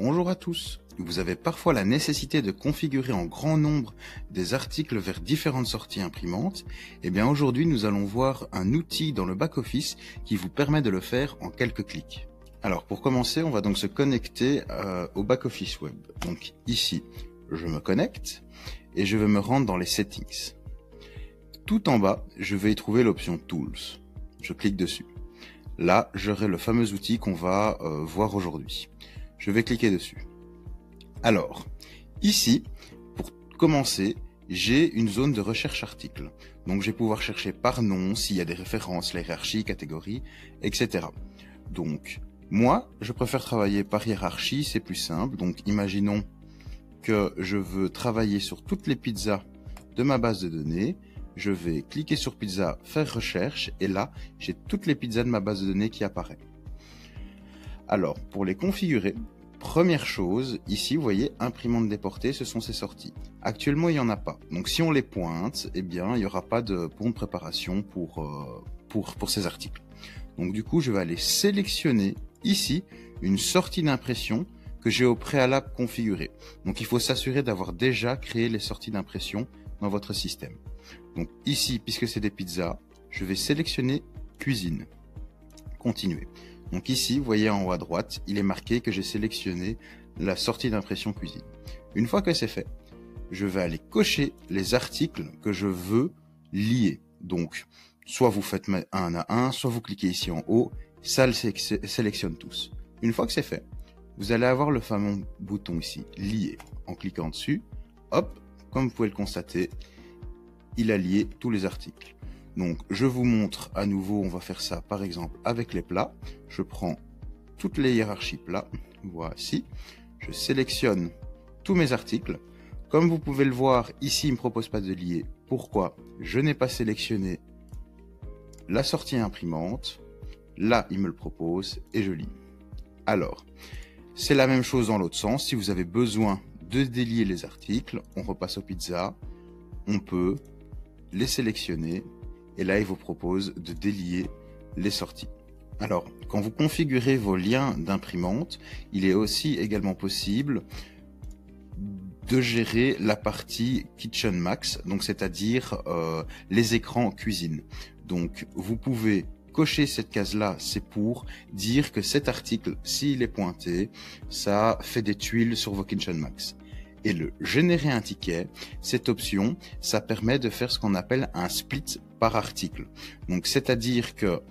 Bonjour à tous. Vous avez parfois la nécessité de configurer en grand nombre des articles vers différentes sorties imprimantes. Eh bien aujourd'hui nous allons voir un outil dans le back-office qui vous permet de le faire en quelques clics. Alors pour commencer, on va donc se connecter au back-office web. Donc ici, je me connecte et je vais me rendre dans les settings. Tout en bas, je vais y trouver l'option Tools. Je clique dessus. Là, j'aurai le fameux outil qu'on va voir aujourd'hui. Je vais cliquer dessus. Alors, ici, pour commencer, j'ai une zone de recherche article. Donc, je vais pouvoir chercher par nom, s'il y a des références, la hiérarchie, catégorie, etc. Donc, moi, je préfère travailler par hiérarchie, c'est plus simple. Donc, imaginons que je veux travailler sur toutes les pizzas de ma base de données. Je vais cliquer sur pizza, faire recherche, et là, j'ai toutes les pizzas de ma base de données qui apparaissent. Alors, pour les configurer, première chose, ici, vous voyez, imprimante déportée, ce sont ces sorties. Actuellement, il n'y en a pas. Donc, si on les pointe, eh bien, il n'y aura pas de pont de préparation pour ces articles. Donc, du coup, je vais aller sélectionner ici une sortie d'impression que j'ai au préalable configurée. Donc, il faut s'assurer d'avoir déjà créé les sorties d'impression dans votre système. Donc, ici, puisque c'est des pizzas, je vais sélectionner cuisine. Continuer. Donc ici, vous voyez en haut à droite, il est marqué que j'ai sélectionné la sortie d'impression cuisine. Une fois que c'est fait, je vais aller cocher les articles que je veux lier. Donc, soit vous faites un à un, soit vous cliquez ici en haut, ça le sélectionne tous. Une fois que c'est fait, vous allez avoir le fameux bouton ici, lier. En cliquant dessus, hop, comme vous pouvez le constater, il a lié tous les articles. Donc, je vous montre à nouveau, on va faire ça par exemple avec les plats. Je prends toutes les hiérarchies plats, voici. Je sélectionne tous mes articles. Comme vous pouvez le voir, ici, il ne me propose pas de lier. Pourquoi? Je n'ai pas sélectionné la sortie imprimante. Là, il me le propose et je lis. Alors, c'est la même chose dans l'autre sens. Si vous avez besoin de délier les articles, on repasse aux pizzas. On peut les sélectionner. Et là, il vous propose de délier les sorties. Alors, quand vous configurez vos liens d'imprimante, il est aussi également possible de gérer la partie Kitchen Max, donc c'est-à-dire les écrans cuisine. Donc, vous pouvez cocher cette case-là, c'est pour dire que cet article, s'il est pointé, ça fait des tuiles sur vos Kitchen Max. Et le générer un ticket, cette option, ça permet de faire ce qu'on appelle un split par article. Donc, c'est-à-dire que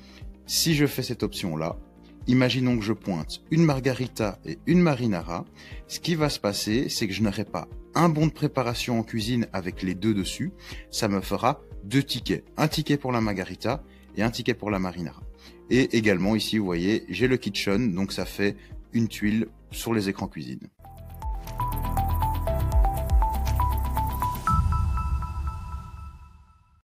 si je fais cette option-là, imaginons que je pointe une margarita et une marinara, ce qui va se passer, c'est que je n'aurai pas un bon de préparation en cuisine avec les deux dessus, ça me fera deux tickets. Un ticket pour la margarita et un ticket pour la marinara. Et également ici, vous voyez, j'ai le kitchen, donc ça fait une tuile sur les écrans cuisine.